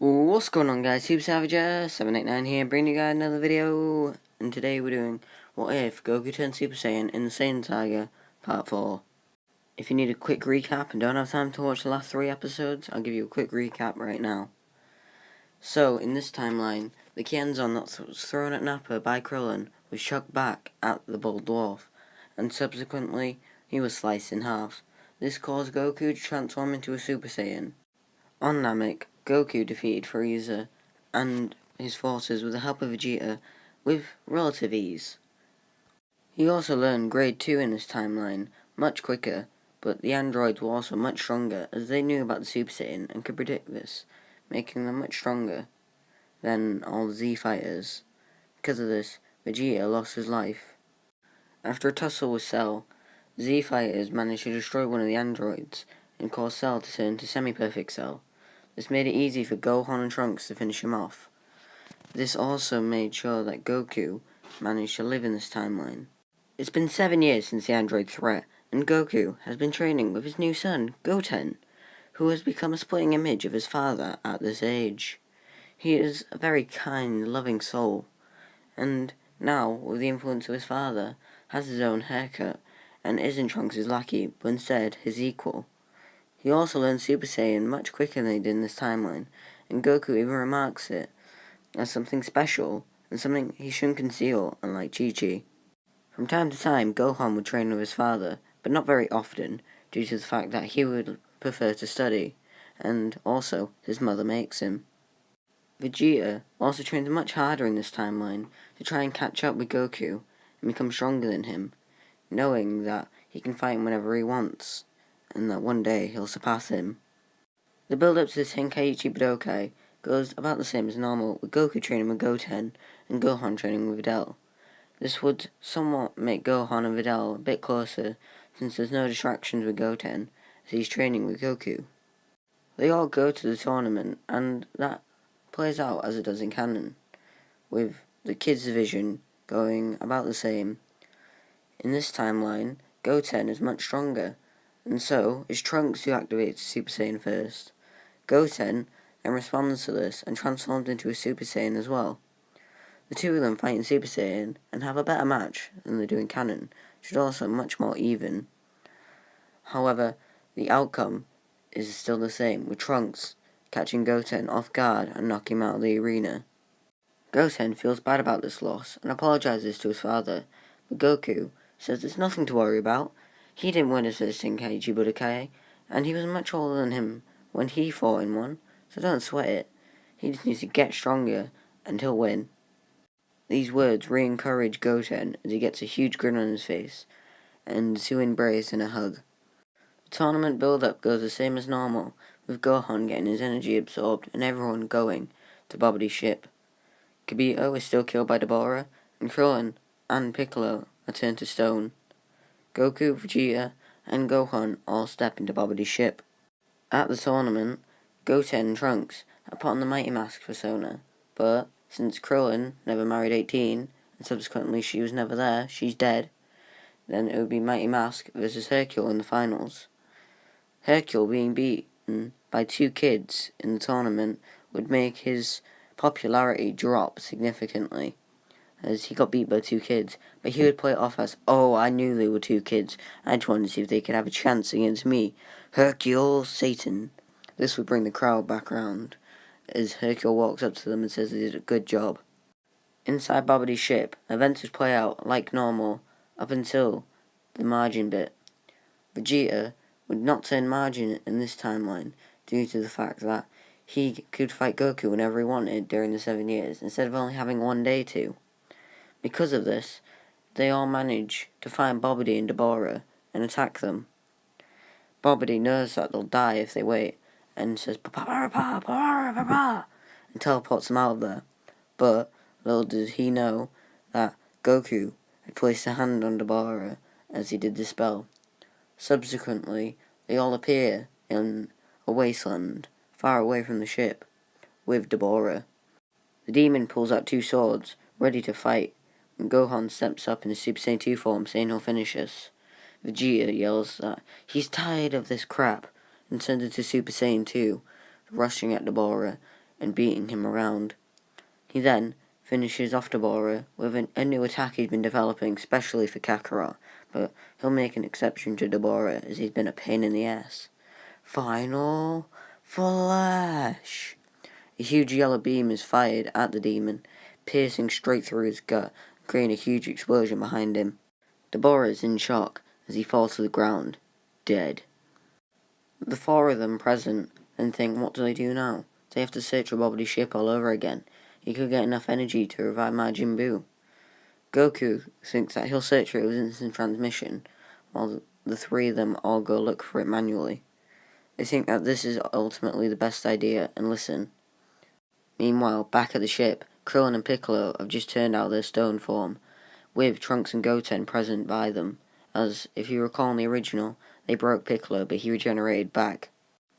What's going on, guys? Super Savager 789 here, bringing you guys another video. And today we're doing What If Goku Turned Super Saiyan in the Saiyan Saga Part 4. If you need a quick recap and don't have time to watch the last 3 episodes, I'll give you a quick recap right now. So, in this timeline, the Kienzon that was thrown at Nappa by Krillin was chucked back at the Bald Dwarf, and subsequently he was sliced in half. This caused Goku to transform into a Super Saiyan. On Namek, Goku defeated Frieza and his forces with the help of Vegeta with relative ease. He also learned Grade 2 in this timeline, much quicker, but the androids were also much stronger as they knew about the Super Saiyan and could predict this, making them much stronger than all the Z fighters. Because of this, Vegeta lost his life. After a tussle with Cell, Z fighters managed to destroy one of the androids and cause Cell to turn to semi-perfect Cell. This made it easy for Gohan and Trunks to finish him off. This also made sure that Goku managed to live in this timeline. It's been 7 years since the android threat, and Goku has been training with his new son, Goten, who has become a splitting image of his father at this age. He is a very kind, loving soul, and now, with the influence of his father, has his own haircut, and isn't Trunks' lackey, but instead his equal. He also learned Super Saiyan much quicker than he did in this timeline, and Goku even remarks it as something special and something he shouldn't conceal, unlike Chi-Chi. From time to time, Gohan would train with his father, but not very often, due to the fact that he would prefer to study, and also his mother makes him. Vegeta also trains much harder in this timeline to try and catch up with Goku and become stronger than him, knowing that he can fight him whenever he wants, and that one day he'll surpass him. The build-up to the Tenkaichi Budokai goes about the same as normal, with Goku training with Goten and Gohan training with Videl. This would somewhat make Gohan and Videl a bit closer, since there's no distractions with Goten, as he's training with Goku. They all go to the tournament, and that plays out as it does in canon, with the kids division going about the same. In this timeline, Goten is much stronger, and so is Trunks, who activates Super Saiyan first. Goten then responds to this and transforms into a Super Saiyan as well. The two of them fight in Super Saiyan and have a better match than they do in canon, which is also much more even. However, the outcome is still the same, with Trunks catching Goten off guard and knocking him out of the arena. Goten feels bad about this loss and apologizes to his father, but Goku says there's nothing to worry about. He didn't win his first Tenkaichi Budokai, and he was much older than him when he fought in one, so don't sweat it. He just needs to get stronger, and he'll win. These words re-encourage Goten as he gets a huge grin on his face, and two embrace and a hug. The tournament build-up goes the same as normal, with Gohan getting his energy absorbed and everyone going to Bobbidi's ship. Kibito is still killed by Dabura, and Krillin and Piccolo are turned to stone. Goku, Vegeta, and Gohan all step into Bobbidi's ship. At the tournament, Goten and Trunks are put on the Mighty Mask persona, but since Krillin never married 18, and subsequently she was never there, she's dead, then it would be Mighty Mask versus Hercule in the finals. Hercule being beaten by 2 kids in the tournament would make his popularity drop significantly, as he got beat by 2 kids, but he would play it off as, oh, I knew they were 2 kids, I just wanted to see if they could have a chance against me, Hercule Satan. This would bring the crowd back round, as Hercule walks up to them and says they did a good job. Inside Bobbidi's ship, events would play out like normal, up until the margin bit. Vegeta would not turn margin in this timeline, due to the fact that he could fight Goku whenever he wanted during the 7 years, instead of only having 1 day to. Because of this, they all manage to find Bobbidi and Dabura and attack them. Bobbidi knows that they'll die if they wait, and says "Pa-pa-pa-pa-pa-pa-pa," and teleports them out of there. But little did he know that Goku had placed a hand on Dabura as he did the spell. Subsequently, they all appear in a wasteland far away from the ship, with Dabura. The demon pulls out 2 swords, ready to fight, and Gohan steps up in his Super Saiyan 2 form, saying he'll finish us. Vegeta yells that he's tired of this crap, and turns into Super Saiyan 2, rushing at Dabura, and beating him around. He then finishes off Dabura with a new attack he's been developing specially for Kakarot, but he'll make an exception to Dabura as he's been a pain in the ass. Final Flash! A huge yellow beam is fired at the demon, piercing straight through his gut, creating a huge explosion behind him. Dabura is in shock as he falls to the ground, dead. The four of them present then think, what do they do now? They have to search for Bobbidi's ship all over again. He could get enough energy to revive Majin Buu. Goku thinks that he'll search for it with instant transmission, while the three of them all go look for it manually. They think that this is ultimately the best idea and listen. Meanwhile, back at the ship, Krillin and Piccolo have just turned out their stone form, with Trunks and Goten present by them, as, if you recall in the original, they broke Piccolo but he regenerated back.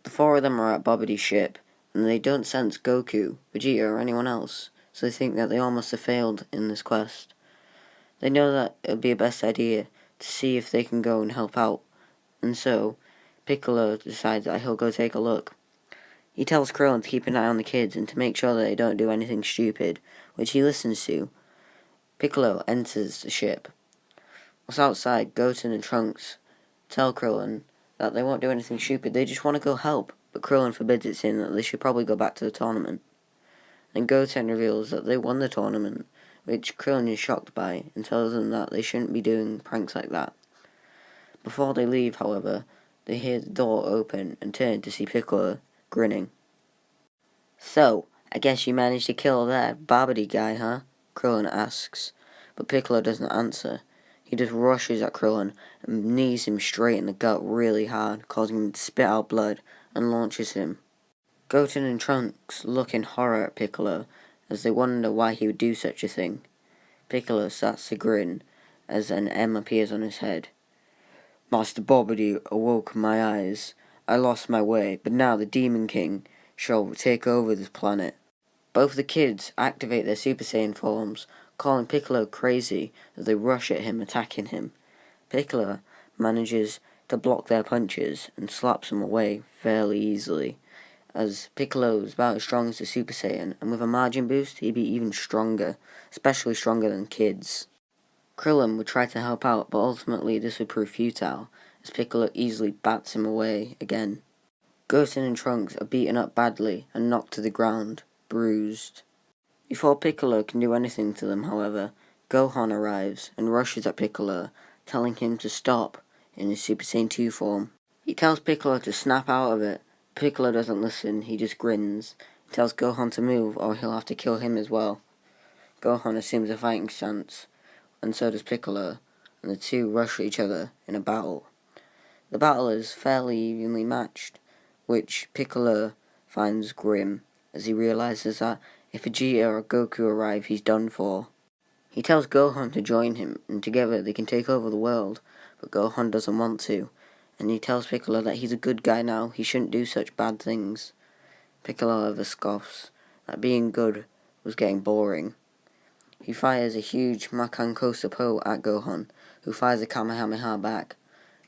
The four of them are at Bobbidi's ship, and they don't sense Goku, Vegeta, or anyone else, so they think that they all must have failed in this quest. They know that it would be a best idea to see if they can go and help out, and so Piccolo decides that he'll go take a look. He tells Krillin to keep an eye on the kids and to make sure that they don't do anything stupid, which he listens to. Piccolo enters the ship. Once outside, Goten and Trunks tell Krillin that they won't do anything stupid, they just want to go help, but Krillin forbids it, saying that they should probably go back to the tournament. Then Goten reveals that they won the tournament, which Krillin is shocked by, and tells them that they shouldn't be doing pranks like that. Before they leave, however, they hear the door open and turn to see Piccolo grinning. "So, I guess you managed to kill that bobbidi guy, huh?" Krillin asks, but Piccolo doesn't answer. He just rushes at Krillin and knees him straight in the gut really hard, causing him to spit out blood, and launches him. Goten and Trunks look in horror at Piccolo, as they wonder why he would do such a thing. Piccolo starts to grin, as an M appears on his head. "Master Bobbidi awoke my eyes. I lost my way, but now the Demon King shall take over this planet." Both the kids activate their Super Saiyan forms, calling Piccolo crazy as they rush at him, attacking him. Piccolo manages to block their punches and slaps them away fairly easily, as Piccolo is about as strong as the Super Saiyan, and with a Majin boost he'd be even stronger, especially stronger than kids. Krillin would try to help out, but ultimately this would prove futile, as Piccolo easily bats him away again. Goten and Trunks are beaten up badly and knocked to the ground, bruised. Before Piccolo can do anything to them, however, Gohan arrives and rushes at Piccolo, telling him to stop in his Super Saiyan 2 form. He tells Piccolo to snap out of it. Piccolo doesn't listen, he just grins. He tells Gohan to move or he'll have to kill him as well. Gohan assumes a fighting stance, and so does Piccolo, and the two rush at each other in a battle. The battle is fairly evenly matched, which Piccolo finds grim, as he realizes that if Vegeta or Goku arrive, he's done for. He tells Gohan to join him, and together they can take over the world, but Gohan doesn't want to, and he tells Piccolo that he's a good guy now, he shouldn't do such bad things. Piccolo, however, scoffs that being good was getting boring. He fires a huge Makankosa Po at Gohan, who fires a Kamehameha back.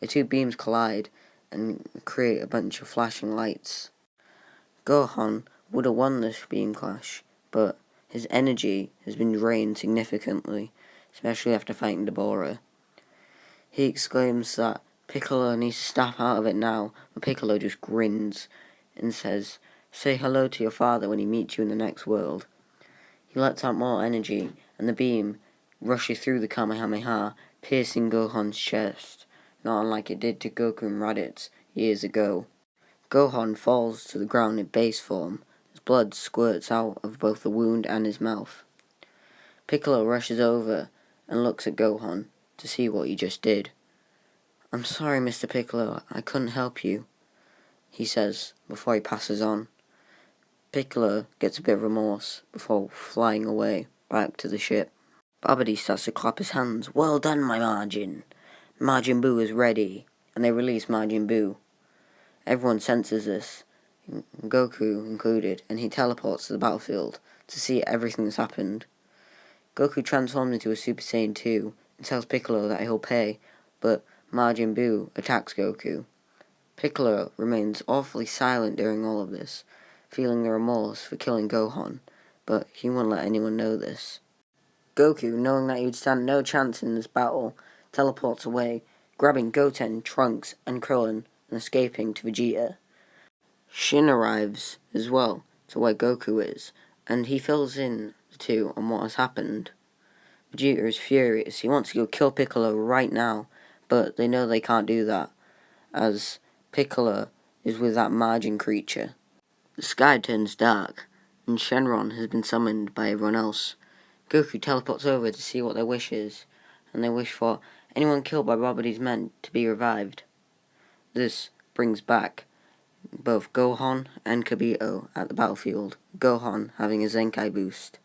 The two beams collide and create a bunch of flashing lights. Gohan would have won this beam clash, but his energy has been drained significantly, especially after fighting Dabura. He exclaims that Piccolo needs to snap out of it now, but Piccolo just grins and says, "Say hello to your father when he meets you in the next world." He lets out more energy, and the beam rushes through the Kamehameha, piercing Gohan's chest, not unlike it did to Goku and Raditz years ago. Gohan falls to the ground in base form, as blood squirts out of both the wound and his mouth. Piccolo rushes over and looks at Gohan to see what he just did. "I'm sorry, Mr. Piccolo, I couldn't help you," he says before he passes on. Piccolo gets a bit of remorse before flying away back to the ship. Bobbidi starts to clap his hands. "Well done, my Majin. Majin Buu is ready," and they release Majin Buu. Everyone senses this, Goku included, and he teleports to the battlefield to see everything that's happened. Goku transforms into a Super Saiyan 2 and tells Piccolo that he'll pay, but Majin Buu attacks Goku. Piccolo remains awfully silent during all of this, feeling the remorse for killing Gohan, but he wouldn't let anyone know this. Goku, knowing that he would stand no chance in this battle, teleports away, grabbing Goten, Trunks, and Krillin, and escaping to Vegeta. Shin arrives as well to where Goku is, and he fills in the two on what has happened. Vegeta is furious. He wants to go kill Piccolo right now, but they know they can't do that, as Piccolo is with that margin creature. The sky turns dark, and Shenron has been summoned by everyone else. Goku teleports over to see what their wish is, and they wish for anyone killed by Bobbidi's men to be revived. This brings back both Gohan and Kibito at the battlefield, Gohan having a Zenkai boost.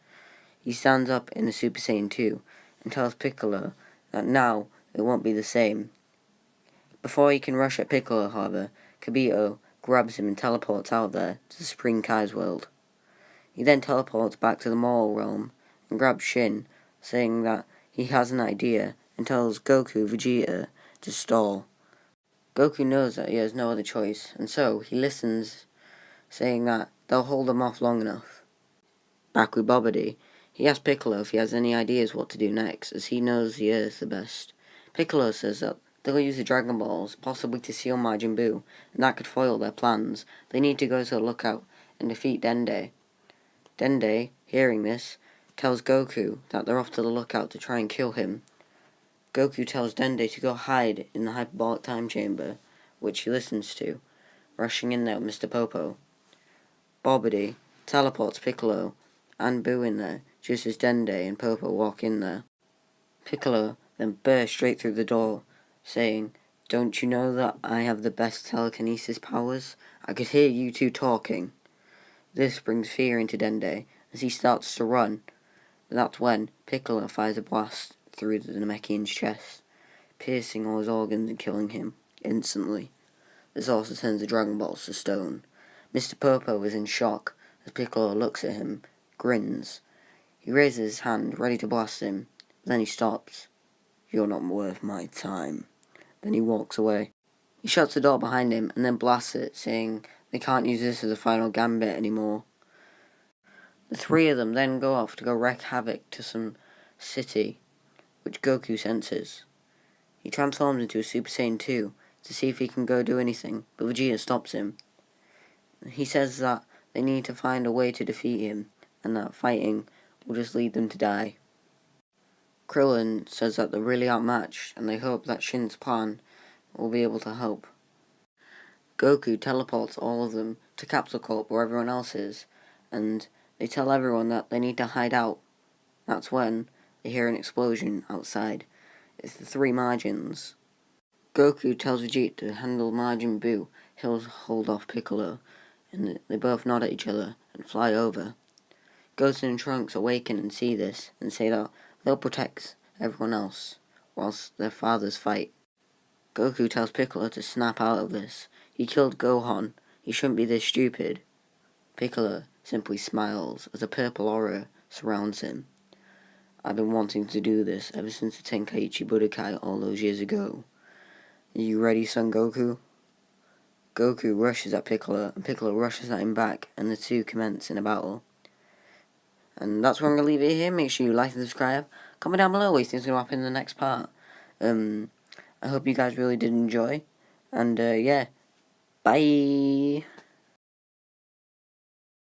He stands up in a Super Saiyan 2 and tells Piccolo that now it won't be the same. Before he can rush at Piccolo, however, Kibito grabs him and teleports out there to the Supreme Kai's world. He then teleports back to the Moral Realm and grabs Shin, saying that he has an idea, and tells Goku Vegeta to stall. Goku knows that he has no other choice, and so he listens, saying that they'll hold him off long enough. Back with Bobbidi, he asks Piccolo if he has any ideas what to do next, as he knows the Earth the best. Piccolo says that they'll use the Dragon Balls, possibly to seal Majin Buu, and that could foil their plans. They need to go to the lookout and defeat Dende. Dende, hearing this, tells Goku that they're off to the lookout to try and kill him. Goku tells Dende to go hide in the hyperbolic time chamber, which he listens to, rushing in there with Mr. Popo. Bobbidi teleports Piccolo and Buu in there, just as Dende and Popo walk in there. Piccolo then bursts straight through the door, saying, "Don't you know that I have the best telekinesis powers? I could hear you two talking." This brings fear into Dende, as he starts to run, but that's when Piccolo fires a blast through the Namekian's chest, piercing all his organs and killing him instantly. This also turns the Dragon Balls to stone. Mr. Popo is in shock as Piccolo looks at him, grins. He raises his hand, ready to blast him, but then he stops. "You're not worth my time." Then he walks away. He shuts the door behind him and then blasts it, saying they can't use this as a final gambit anymore. The three of them then go off to go wreak havoc to some city, which Goku senses. He transforms into a Super Saiyan 2 to see if he can go do anything, but Vegeta stops him. He says that they need to find a way to defeat him, and that fighting will just lead them to die. Krillin says that they're really outmatched, and they hope that Shin's plan will be able to help. Goku teleports all of them to Capsule Corp where everyone else is, and they tell everyone that they need to hide out. That's when they hear an explosion outside. It's the three Margins. Goku tells Vegeta to handle Majin Buu, he'll hold off Piccolo, and they both nod at each other and fly over. Goten and Trunks awaken and see this, and say that they'll protect everyone else, whilst their fathers fight. Goku tells Piccolo to snap out of this. He killed Gohan, he shouldn't be this stupid. Piccolo simply smiles as a purple aura surrounds him. "I've been wanting to do this ever since the Tenkaichi Budokai all those years ago. Are you ready, Son Goku?" Goku rushes at Piccolo, and Piccolo rushes at him back, and the two commence in a battle. And that's where I'm going to leave it here. Make sure you like and subscribe. Comment down below what you think is going to happen in the next part. I hope you guys really did enjoy. And, yeah. Bye!